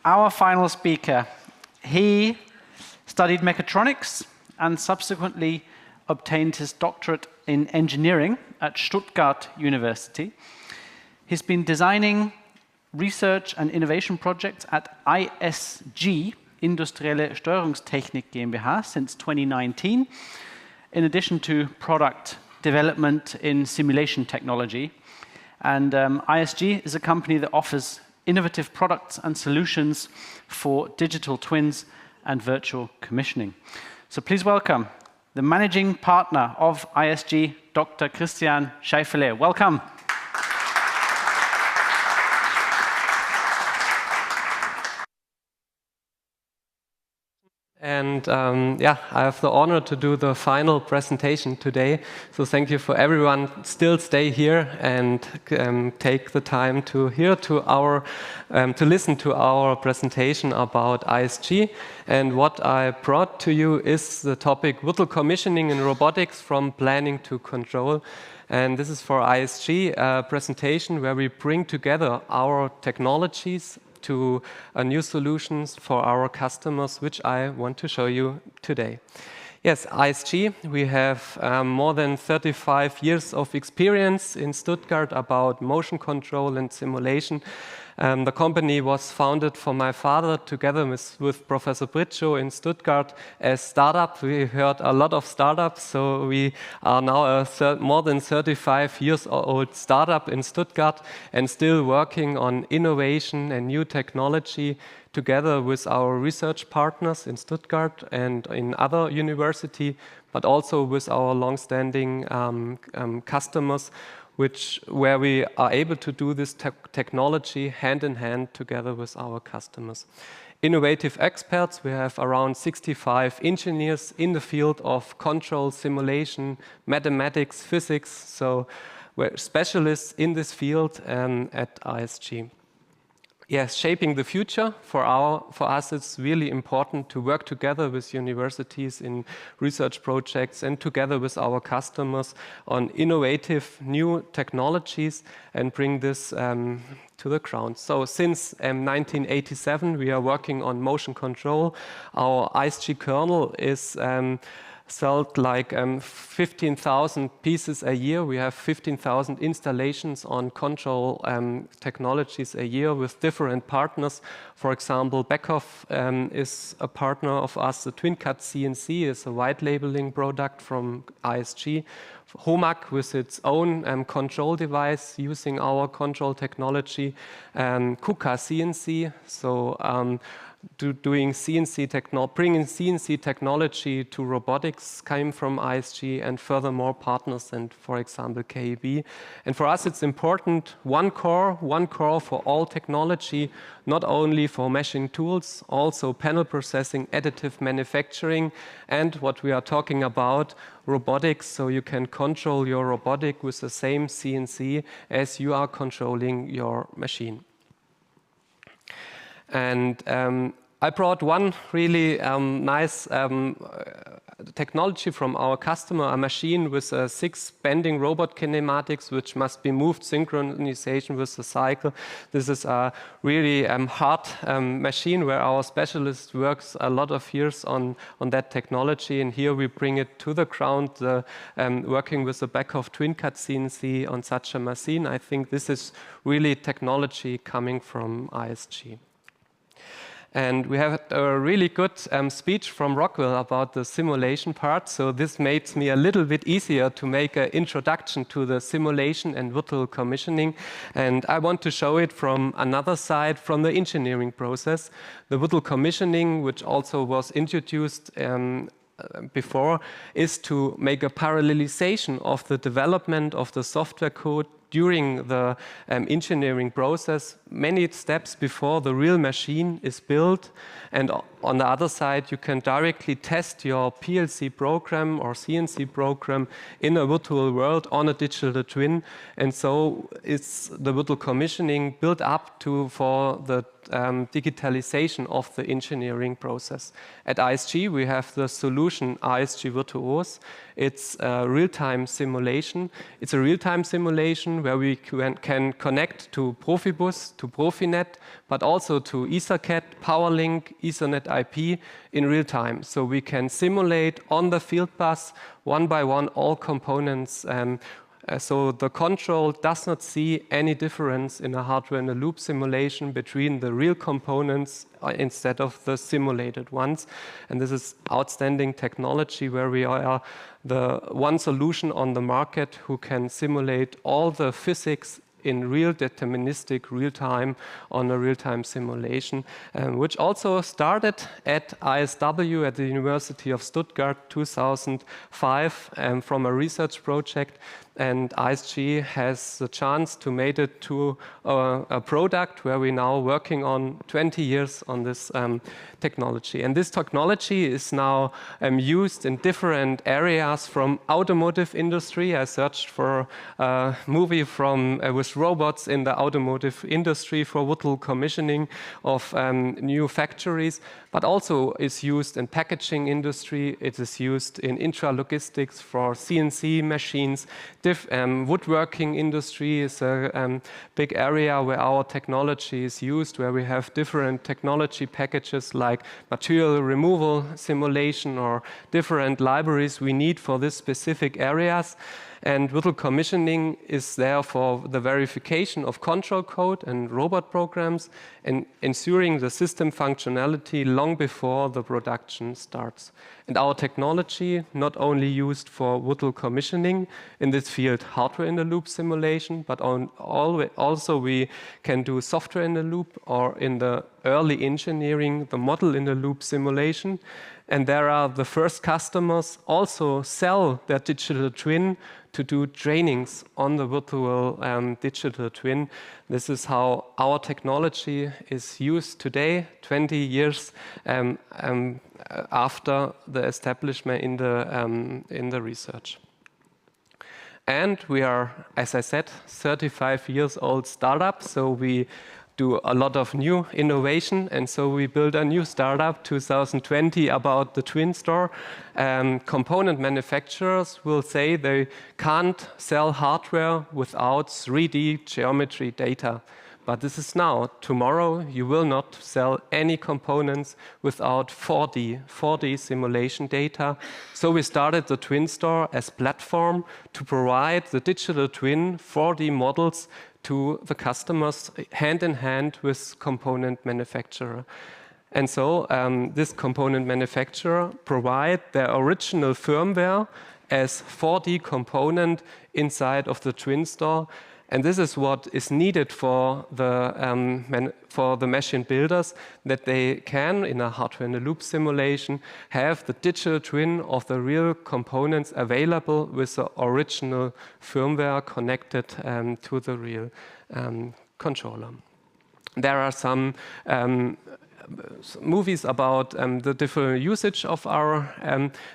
our final speaker. He studied mechatronics and subsequently obtained his doctorate in engineering at Stuttgart University. He's been designing research and innovation projects at ISG Industrielle Steuerungstechnik GmbH since 2019, in addition to product development in simulation technology. And ISG is a company that offers innovative products and solutions for digital twins and virtual commissioning. So please welcome the managing partner of ISG, Dr. Christian Scheifele. Welcome. And I have the honor to do the final presentation today. So thank you for everyone. Still stay here and take the time to listen to our presentation about ISG. And what I brought to you is the topic virtual commissioning in robotics from planning to control. And this is for ISG, a presentation where we bring together our technologies to new solutions for our customers, which I want to show you today. Yes, ISG, we have more than 35 years of experience in Stuttgart about motion control and simulation. The company was founded for my father together with Professor Britschow in Stuttgart as startup. We heard a lot of startups, so we are now a more than 35 years old startup in Stuttgart and still working on innovation and new technology together with our research partners in Stuttgart and in other universities, but also with our long-standing customers, where we are able to do this technology hand in hand together with our customers. Innovative experts, we have around 65 engineers in the field of control, simulation, mathematics, physics, so we're specialists in this field at ISG. Yes, shaping the future for us, it's really important to work together with universities in research projects and together with our customers on innovative new technologies and bring this to the ground. So since 1987, we are working on motion control. Our ISG kernel is sold like 15,000 pieces a year. We have 15,000 installations on control technologies a year with different partners. For example, Beckhoff is a partner of us. The TwinCut CNC is a white labeling product from ISG. HOMAG with its own control device using our control technology. KUKA CNC, so bringing CNC technology to robotics came from ISG, and furthermore partners, and for example KEB. And for us it's important, one core for all technology, not only for meshing tools, also panel processing, additive manufacturing, and what we are talking about, robotics, so you can control your robotic with the same CNC as you are controlling your machine. And I brought one really nice technology from our customer, a machine with 6 bending robot kinematics, which must be moved synchronization with the cycle. This is a really hard machine where our specialist works a lot of years on that technology, and here we bring it to the ground, working with the Beckhoff TwinCut CNC on such a machine. I think this is really technology coming from ISG. And we have a really good speech from Rockwell about the simulation part. So this makes me a little bit easier to make an introduction to the simulation and virtual commissioning. And I want to show it from another side, from the engineering process. The virtual commissioning, which also was introduced before, is to make a parallelization of the development of the software code during the engineering process, many steps before the real machine is built. And on the other side, you can directly test your PLC program or CNC program in a virtual world on a digital twin. And so it's the virtual commissioning built up for the digitalization of the engineering process. At ISG, we have the solution ISG Virtuos. It's a real-time simulation. It's a real-time simulation where we can connect to Profibus, to Profinet, but also to EtherCAT, PowerLink, Ethernet IP in real time. So we can simulate on the field bus, one by one, all components. So the control does not see any difference in a hardware-in-a-loop simulation between the real components instead of the simulated ones. And this is outstanding technology where we are the one solution on the market who can simulate all the physics in real deterministic real time on a real time simulation, which also started at ISW at the University of Stuttgart 2005 from a research project. And ISG has the chance to make it to a product where we're now working on 20 years on this technology. And this technology is now used in different areas from automotive industry. I searched for a movie with robots in the automotive industry for Whittle commissioning of new factories, but also is used in packaging industry. It is used in intralogistics for CNC machines. Woodworking industry is a big area where our technology is used, where we have different technology packages like material removal simulation or different libraries we need for these specific areas. And Whittle commissioning is there for the verification of control code and robot programs and ensuring the system functionality long before the production starts. And our technology not only used for Whittle commissioning in this field hardware-in-the-loop simulation, but also we can do software-in-the-loop or in the early engineering, the model-in-the-loop simulation. And there are the first customers also sell their digital twin to do trainings on the virtual digital twin. This is how our technology is used today, 20 years after the establishment in the research. And we are, as I said, 35 years old startup, so we do a lot of new innovation, and so we built a new startup 2020 about the twin store. Component manufacturers will say they can't sell hardware without 3D geometry data. But this is now. Tomorrow you will not sell any components without 4D simulation data. So we started the Twin Store as platform to provide the digital twin 4D models to the customers hand in hand with component manufacturer. And so this component manufacturer provide their original firmware as 4D component inside of the Twin Store. And this is what is needed for the machine builders, that they can, in a hardware-in-the-loop simulation, have the digital twin of the real components available with the original firmware connected to the real controller. There are some movies about the different usage of our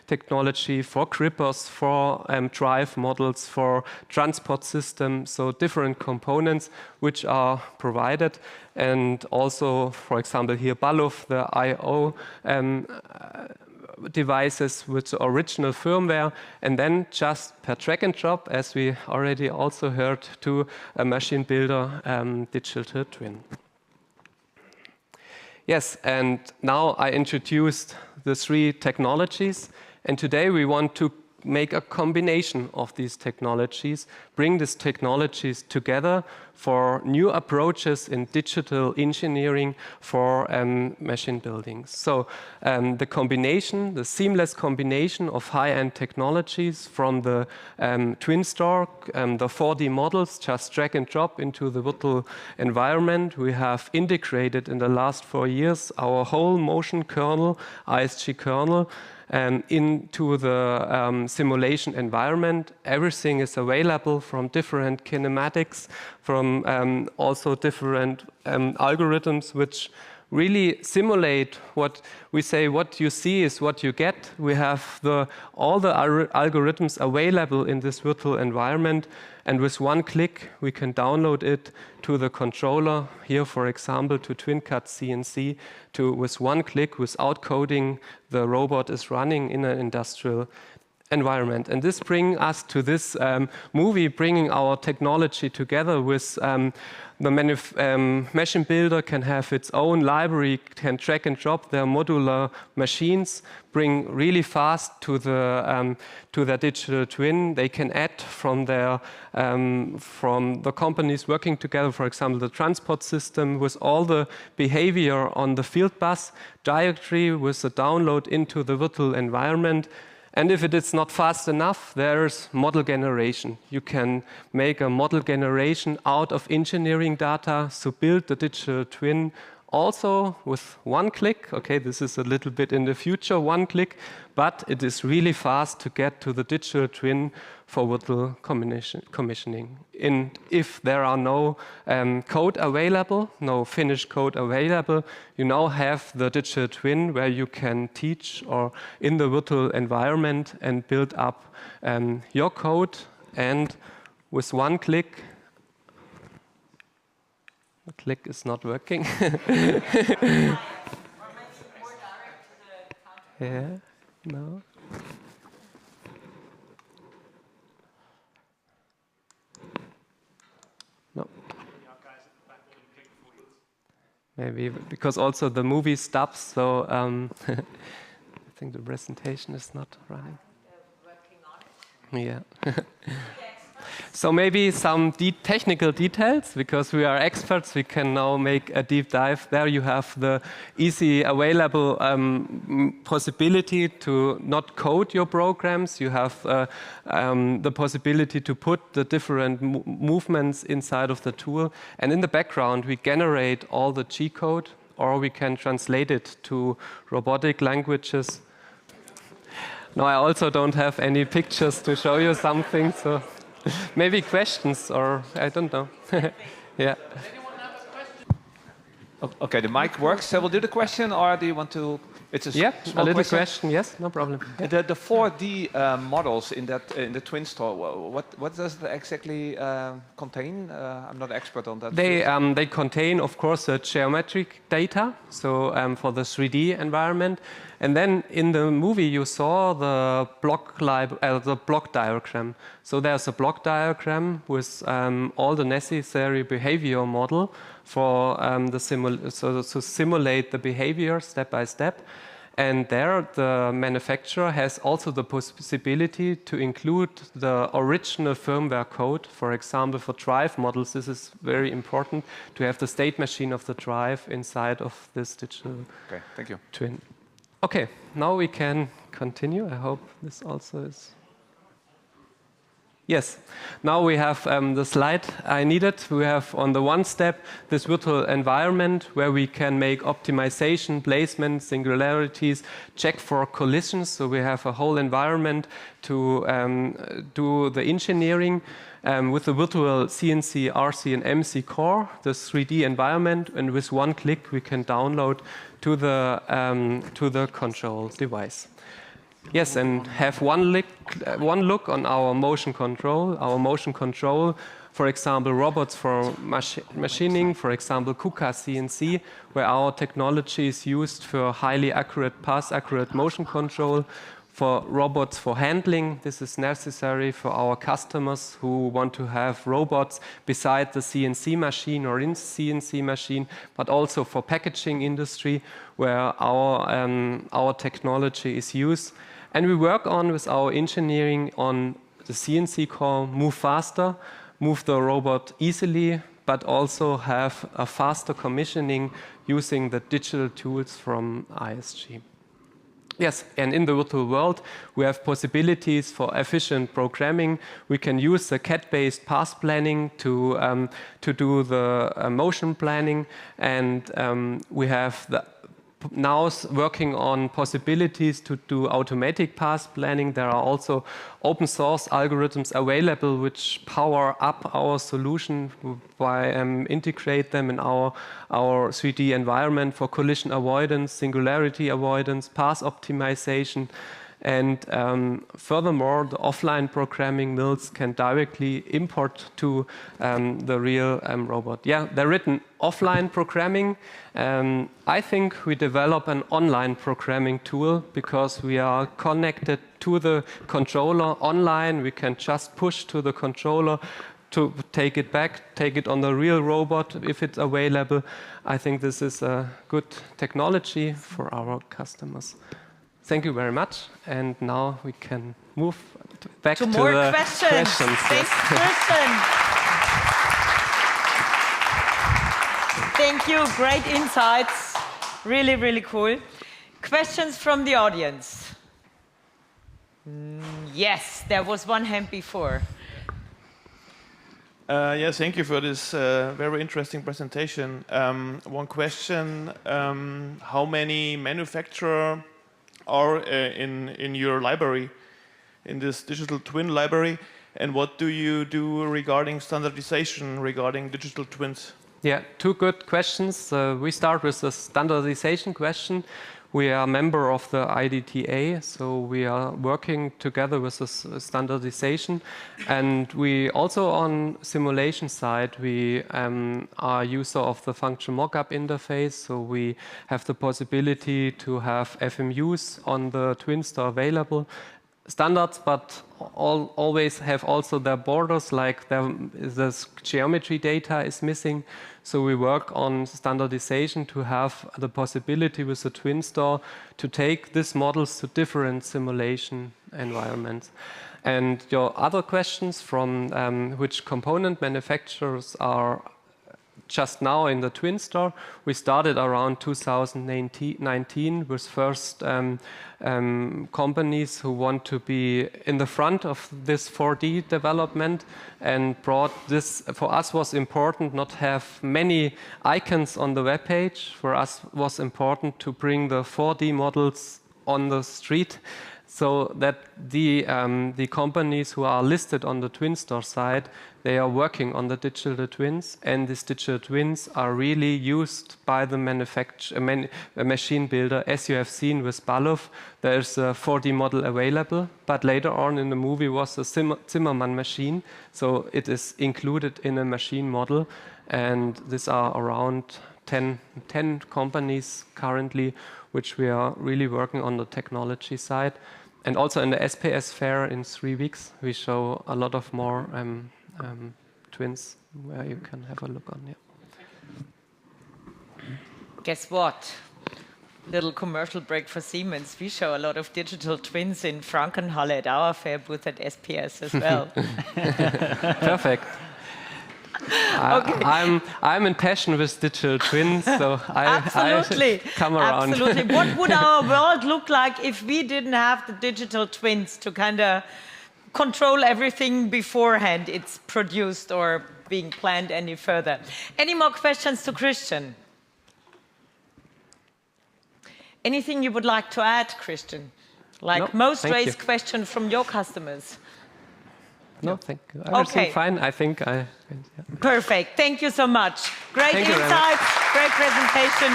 technology for grippers, for drive models, for transport systems, so different components which are provided. And also, for example, here Balluff, the I/O devices with the original firmware, and then just per drag and drop, as we already also heard, to a machine builder digital twin. Yes, and now I introduced the three technologies, and today we want to make a combination of these technologies, bring these technologies together for new approaches in digital engineering for machine buildings. So the combination, the seamless combination of high-end technologies from the Twin Store, the 4D models, just drag and drop into the Whittle environment. We have integrated in the last 4 years our whole motion kernel, ISG kernel, into the simulation environment. Everything is available from different kinematics, from also different algorithms which really simulate what we say, what you see is what you get. We have all the algorithms available in this virtual environment, and with one click we can download it to the controller. Here, for example, to TwinCut CNC, with one click, without coding, the robot is running in an industrial environment. And this brings us to this movie, bringing our technology together with the machine builder can have its own library, can drag and drop their modular machines, bring really fast to their digital twin. They can add from the companies working together, for example, the transport system with all the behavior on the field bus directory with the download into the virtual environment. And if it is not fast enough, there's model generation. You can make a model generation out of engineering data, so build the digital twin also with one click. Okay, this is a little bit in the future, one click, but it is really fast to get to the digital twin for virtual commissioning. And if there are no code available, no finished code available, you now have the digital twin where you can teach or in the virtual environment and build up your code. And with one click, the click is not working. Yeah, no. No. Maybe because also the movie stops, so I think the presentation is not running. Yeah. So maybe some technical details, because we are experts, we can now make a deep dive. There you have the easy available possibility to not code your programs. You have the possibility to put the different movements inside of the tool. And in the background, we generate all the G code, or we can translate it to robotic languages. No, I also don't have any pictures to show you something, so maybe questions, or I don't know. Yeah. Okay, the mic works. We'll do the question, or do you want to? It's a little question. Yes, no problem. The 4D models in the twin store. What does it exactly contain? I'm not expert on that. They contain, of course, the geometric data. So for the 3D environment. And then in the movie you saw the block diagram. So there's a block diagram with all the necessary behavior model for to simulate the behavior step by step. And there the manufacturer has also the possibility to include the original firmware code. For example, for drive models, this is very important to have the state machine of the drive inside of this digital twin. Okay, now we can continue. I hope this also is. Yes, now we have the slide I needed. We have on the one step this virtual environment where we can make optimization, placement, singularities, check for collisions. So we have a whole environment to do the engineering with the virtual CNC, RC, and MC core, the 3D environment, and with one click we can download to the control device. Yes, and have one look on our motion control. Our motion control, for example, robots for machining, for example, KUKA CNC, where our technology is used for highly accurate, path-accurate motion control. For robots for handling, this is necessary for our customers who want to have robots beside the CNC machine or in CNC machine, but also for packaging industry, where our technology is used. And we work on with our engineering on the CNC core, move faster, move the robot easily, but also have a faster commissioning using the digital tools from ISG. Yes, and in the virtual world, we have possibilities for efficient programming. We can use the CAD-based path planning to do the motion planning, and we have the now working on possibilities to do automatic path planning. There are also open source algorithms available which power up our solution by integrate them in our 3D environment for collision avoidance, singularity avoidance, path optimization. And furthermore, the offline programming mills can directly import to the real robot. Yeah, they're written offline programming. I think we develop an online programming tool because we are connected to the controller online. We can just push to the controller to take it back, take it on the real robot if it's available. I think this is a good technology for our customers. Thank you very much. And now we can move back to more the questions. Thanks, Christian. Thank you. Great insights. Really, really cool. Questions from the audience? Yes, there was one hand before. Yes, thank you for this very interesting presentation. One question, how many manufacturers are in your library, in this digital twin library, and what do you do regarding standardization, regarding digital twins? Yeah, two good questions. We start with the standardization question. We are a member of the IDTA, so we are working together with the standardization. And we also on simulation side, we are user of the function mockup interface. So we have the possibility to have FMUs on the TwinStar available. Standards, but always have also their borders, like the geometry data is missing. So we work on standardization to have the possibility with the TwinStar to take these models to different simulation environments. And your other questions from which component manufacturers are just now in the TwinStar. We started around 2019 with first companies who want to be in the front of this 4D development and brought this. For us was important not have many icons on the web page. For us was important to bring the 4D models on the street, so that the companies who are listed on the TwinStar side, they are working on the digital twins, and these digital twins are really used by the machine builder. As you have seen with Balov, there's a 4D model available, but later on in the movie was a Zimmermann machine, so it is included in a machine model, and these are around 10 companies currently, which we are really working on the technology side. And also in the SPS fair in 3 weeks, we show a lot of more twins where you can have a look on. Yeah. Guess what? Little commercial break for Siemens. We show a lot of digital twins in Frankenhalle at our fair booth at SPS as well. Perfect. Okay. I'm in passion with digital twins, so I come around. Absolutely. What would our world look like if we didn't have the digital twins to kind of control everything beforehand it's produced or being planned any further? Any more questions to Christian? Anything you would like to add, Christian? Like most raised question from your customers? No, thank you. Everything fine, I think. Yeah. Perfect. Thank you so much. Great insights, great presentation.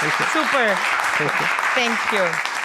Thank you. Super. Thank you. Thank you.